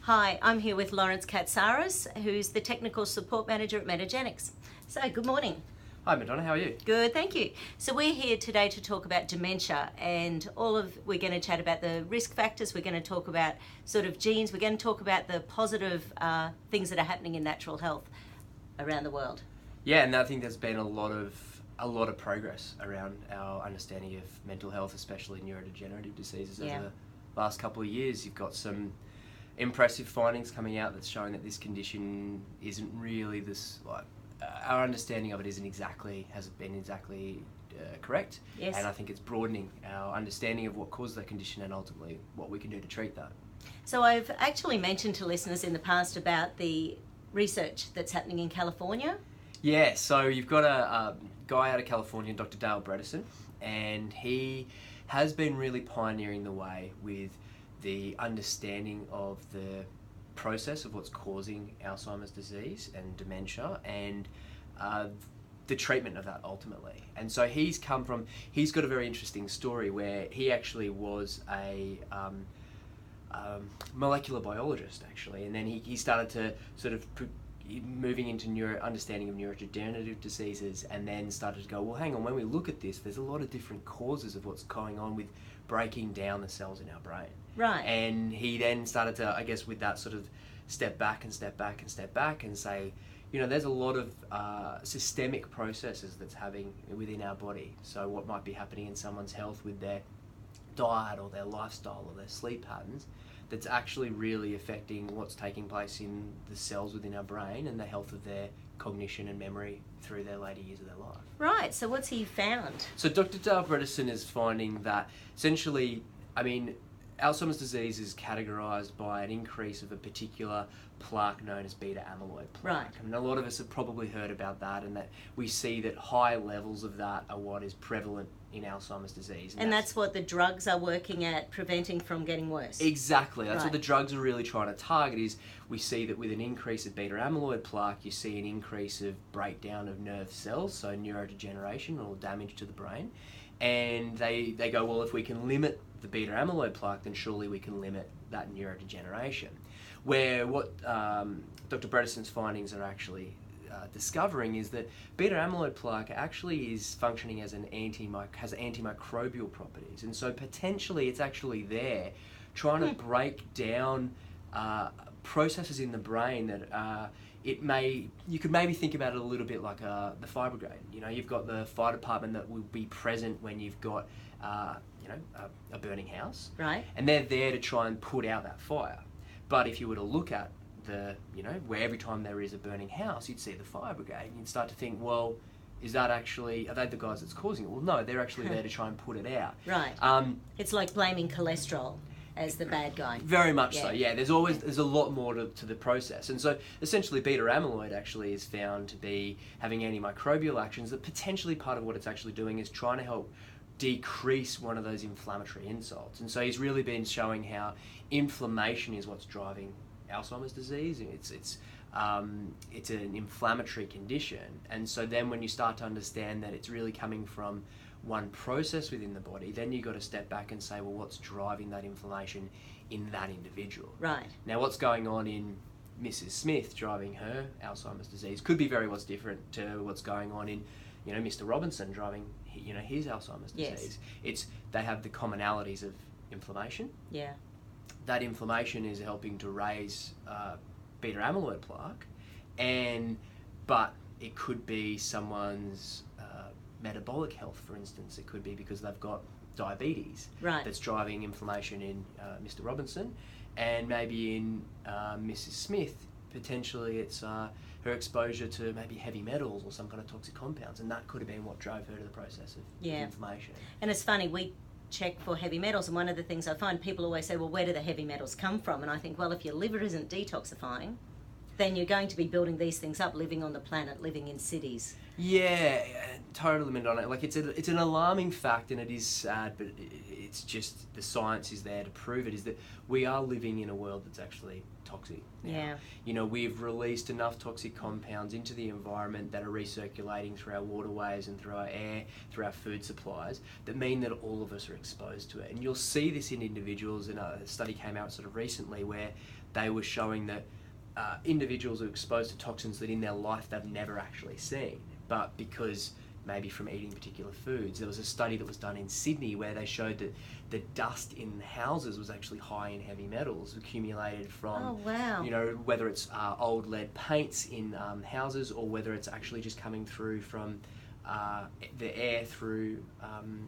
Hi, I'm here with Lawrence Katsaris, who's the Technical Support Manager at Metagenics. So, good morning. Hi Madonna, how are you? Good, thank you. So we're here today to talk about dementia and we're going to chat about the risk factors, we're going to talk about sort of genes, we're going to talk about the positive things that are happening in natural health around the world. Yeah, and I think there's been a lot of progress around our understanding of mental health, especially neurodegenerative diseases over the last couple of years. You've got some impressive findings coming out that's showing that this condition isn't really this, our understanding of it hasn't been exactly correct. Yes. And I think it's broadening our understanding of what causes that condition and ultimately what we can do to treat that. So I've actually mentioned to listeners in the past about the research that's happening in California. Yeah, so you've got a guy out of California, Dr. Dale Bredesen, and he has been really pioneering the way with the understanding of the process of what's causing Alzheimer's disease and dementia and the treatment of that ultimately. And so he's got a very interesting story where he actually was a molecular biologist actually, and then he started to sort of moving into understanding of neurodegenerative diseases, and then started to go, well, hang on, when we look at this, there's a lot of different causes of what's going on with breaking down the cells in our brain. Right. And he then started to, I guess, with that sort of step back and say, there's a lot of systemic processes that's happening within our body. So what might be happening in someone's health with their diet or their lifestyle or their sleep patterns that's actually really affecting what's taking place in the cells within our brain and the health of their cognition and memory through their later years of their life. Right, so what's he found? So Dr. Dale Bredesen is finding that essentially, Alzheimer's disease is categorised by an increase of a particular plaque known as beta amyloid plaque. Right. A lot of us have probably heard about that, and that we see that high levels of that are what is prevalent in Alzheimer's disease. And that's what the drugs are working at preventing from getting worse. Exactly. That's right. what the drugs are really trying to target. Is we see that with an increase of beta amyloid plaque, you see an increase of breakdown of nerve cells, so neurodegeneration or damage to the brain. And they go, well, if we can limit the beta amyloid plaque, then surely we can limit that neurodegeneration. Where what Dr. Bredesen's findings are actually discovering is that beta amyloid plaque actually is functioning as has antimicrobial properties, and so potentially it's actually there trying to break down processes in the brain that you could maybe think about it a little bit like the fire brigade. You've got the fire department that will be present when you've got a burning house, right? And they're there to try and put out that fire. But if you were to look at where every time there is a burning house, you'd see the fire brigade, and you'd start to think, well, are they the guys that's causing it? Well, no, they're actually there to try and put it out. Right. It's like blaming cholesterol as the bad guy. Very much so, yeah. There's a lot more to the process. And so essentially beta amyloid actually is found to be having antimicrobial actions that potentially part of what it's actually doing is trying to help decrease one of those inflammatory insults. And so he's really been showing how inflammation is what's driving Alzheimer's disease. It's an inflammatory condition, and so then when you start to understand that it's really coming from one process within the body, then you've got to step back and say, well, what's driving that inflammation in that individual? Right. Now, what's going on in Mrs. Smith driving her Alzheimer's disease could be very what's different to what's going on in Mr. Robinson driving his Alzheimer's disease. They have the commonalities of inflammation. Yeah. That inflammation is helping to raise beta amyloid plaque, but it could be someone's metabolic health, for instance. It could be because they've got diabetes, right, that's driving inflammation in Mr. Robinson, and maybe in Mrs. Smith, potentially it's her exposure to maybe heavy metals or some kind of toxic compounds, and that could have been what drove her to the process of inflammation. And it's funny, we check for heavy metals, and one of the things I find, people always say, well, where do the heavy metals come from? And I think, well, if your liver isn't detoxifying, then you're going to be building these things up, living on the planet, living in cities. Yeah, totally, Madonna. It's an alarming fact, and it is sad, but it's just the science is there to prove it, is that we are living in a world that's actually toxic now. Yeah. We've released enough toxic compounds into the environment that are recirculating through our waterways and through our air, through our food supplies, that mean that all of us are exposed to it. And you'll see this in individuals, and a study came out sort of recently where they were showing that individuals are exposed to toxins that in their life they've never actually seen, but because maybe from eating particular foods. There was a study that was done in Sydney where they showed that the dust in houses was actually high in heavy metals accumulated from, Oh, wow. you know, whether it's old lead paints in houses or whether it's actually just coming through from the air through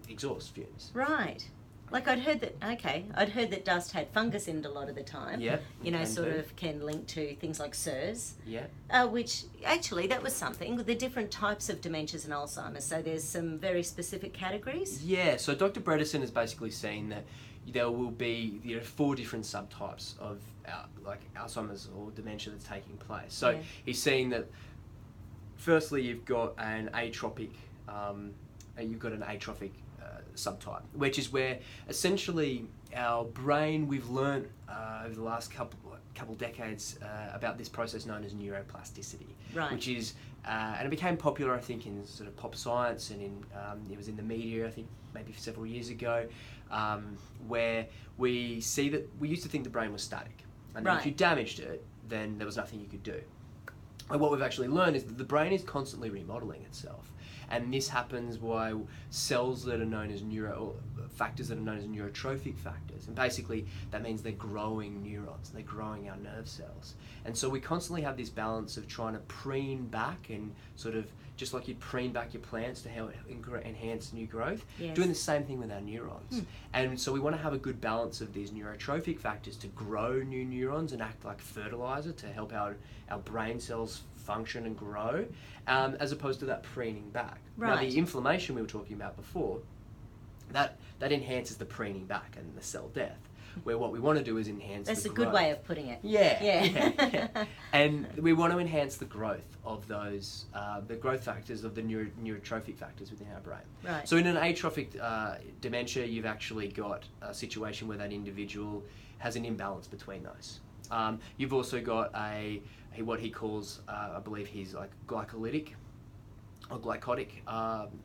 exhaust fumes. Right. Like I'd heard that dust had fungus in it a lot of the time. Yeah, You know, can sort do. of can link to things like SIRS. Yeah. Which actually that was something. The different types of dementias and Alzheimer's. So there's some very specific categories. Yeah, so Dr. Bredesen has basically seen that there will be 4 different subtypes of like Alzheimer's or dementia that's taking place. So Yeah. he's seeing that firstly you've got an atrophic subtype, which is where essentially our brain, we've learned over the last couple decades about this process known as neuroplasticity, Right. which is and it became popular, I think, in sort of pop science and in it was in the media, I think, maybe several years ago, where we see that we used to think the brain was static, and then if Right. you damaged it, then there was nothing you could do. And what we've actually learned is that the brain is constantly remodeling itself. And this happens by cells that are known as factors that are known as neurotrophic factors. And basically, that means they're growing neurons, they're growing our nerve cells. And so we constantly have this balance of trying to preen back and sort of, just like you'd preen back your plants to help enhance new growth, Yes. doing the same thing with our neurons. And so we want to have a good balance of these neurotrophic factors to grow new neurons and act like fertilizer to help our brain cells function and grow, as opposed to that preening back. Now, Right. the inflammation we were talking about before, that enhances the preening back and the cell death, where what we want to do is enhance That's the a growth. good way of putting it. Yeah, Yeah. yeah. And we want to enhance the growth of those, the growth factors of the neurotrophic factors within our brain. Right. So in an atrophic dementia, you've actually got a situation where that individual has an imbalance between those. You've also got what he calls, I believe he's like glycolytic or glycotic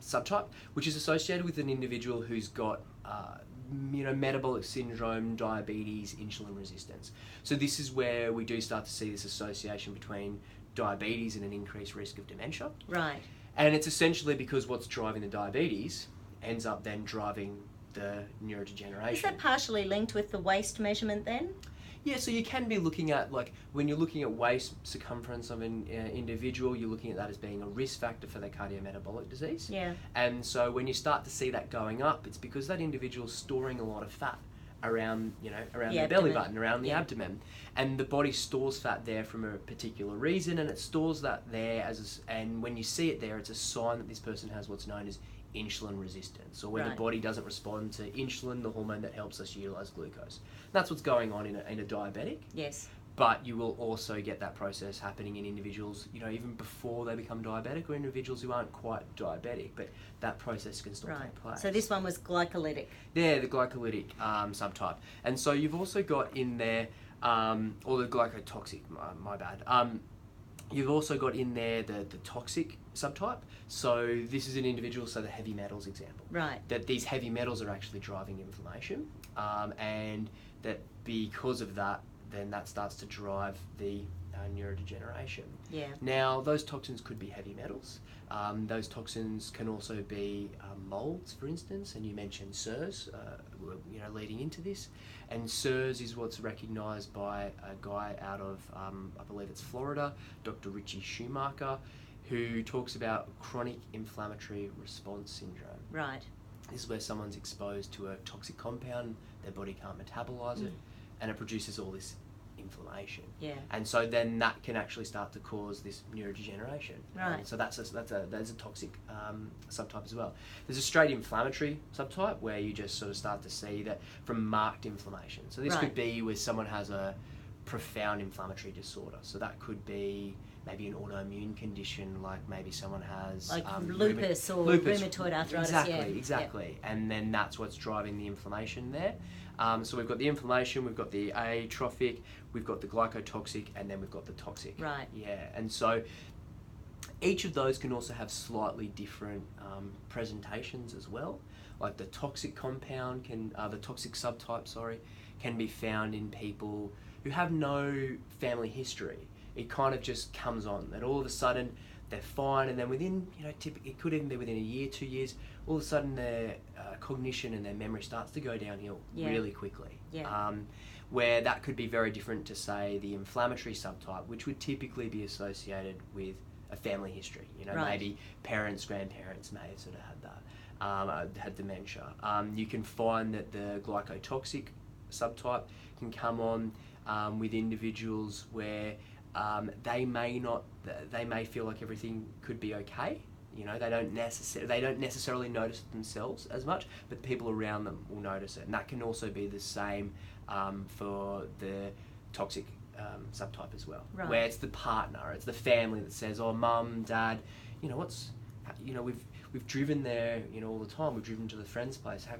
subtype, which is associated with an individual who's got metabolic syndrome, diabetes, insulin resistance. So this is where we do start to see this association between diabetes and an increased risk of dementia. Right. And it's essentially because what's driving the diabetes ends up then driving the neurodegeneration. Is that partially linked with the waist measurement then? Yeah, so you can be looking at, like, when you're looking at waist circumference of an individual, you're looking at that as being a risk factor for their cardiometabolic disease. Yeah. And so when you start to see that going up, it's because that individual's storing a lot of fat around, around their belly button, around the abdomen. And the body stores fat there from a particular reason, and it stores that there and when you see it there, it's a sign that this person has what's known as insulin resistance, or where the Right. body doesn't respond to insulin, the hormone that helps us utilize glucose. That's what's going on in a diabetic. Yes. But you will also get that process happening in individuals, even before they become diabetic, or individuals who aren't quite diabetic, but that process can still take place. So this one was glycolytic. Yeah, the glycolytic subtype. And so you've also got in there, or the glycotoxic, my bad. You've also got in there the toxic subtype. So this is an individual, so the heavy metals example. Right. That these heavy metals are actually driving inflammation, and that because of that, then that starts to drive the neurodegeneration. Yeah. Now, those toxins could be heavy metals. Those toxins can also be molds, for instance, and you mentioned SIRS, leading into this. And SIRS is what's recognised by a guy out of, I believe it's Florida, Dr. Richie Schumacher, who talks about chronic inflammatory response syndrome. Right. This is where someone's exposed to a toxic compound, their body can't metabolize it, and it produces all this inflammation. Yeah. And so then that can actually start to cause this neurodegeneration. Right. So that's a toxic subtype as well. There's a straight inflammatory subtype where you just sort of start to see that from marked inflammation. So this Right. could be where someone has a profound inflammatory disorder. So that could be maybe an autoimmune condition, like maybe someone has Like lupus or rheumatoid arthritis. Exactly. And then that's what's driving the inflammation there. So we've got the inflammation, we've got the atrophic, we've got the glycotoxic, and then we've got the toxic. Right. Yeah, and so each of those can also have slightly different presentations as well. Like the toxic compound the toxic subtype, can be found in people who have no family history, it kind of just comes on that all of a sudden they're fine, and then within, it could even be within a year, 2 years, all of a sudden their cognition and their memory starts to go downhill really quickly. Where that could be very different to, say, the inflammatory subtype, which would typically be associated with a family history. Maybe parents, grandparents may have sort of had that, had dementia. You can find that the glycotoxic subtype can come on with individuals where they may feel like everything could be okay. They don't necessarily notice it themselves as much, but the people around them will notice it, and that can also be the same for the toxic subtype as well, where it's the partner, it's the family that says, "Oh, mum, dad, we've driven there, all the time. We've driven to the friend's place. How,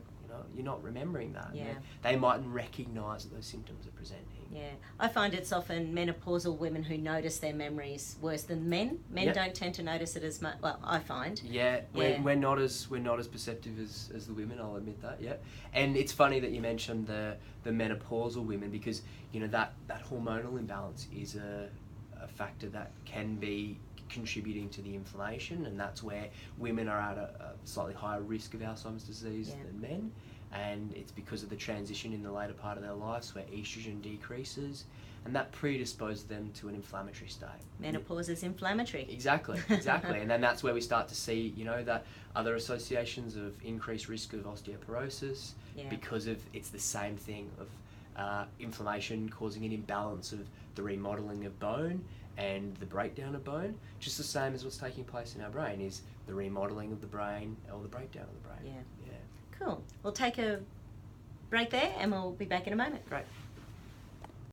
you're not remembering that." Yeah. They mightn't recognise that those symptoms are presenting. Yeah, I find it's often menopausal women who notice their memories worse than men. Men don't tend to notice it as much. Well, I find. Yeah, we're not as perceptive as the women. I'll admit that. Yeah, and it's funny that you mentioned the menopausal women, because that hormonal imbalance is a factor that can be contributing to the inflammation, and that's where women are at a slightly higher risk of Alzheimer's disease than men. And it's because of the transition in the later part of their lives where estrogen decreases, and that predisposes them to an inflammatory state. Menopause is inflammatory. Exactly. And then that's where we start to see, that other associations of increased risk of osteoporosis, because of it's the same thing of inflammation causing an imbalance of the remodeling of bone and the breakdown of bone, just the same as what's taking place in our brain is the remodeling of the brain or the breakdown of the brain. Yeah. Cool. We'll take a break there and we'll be back in a moment. Great.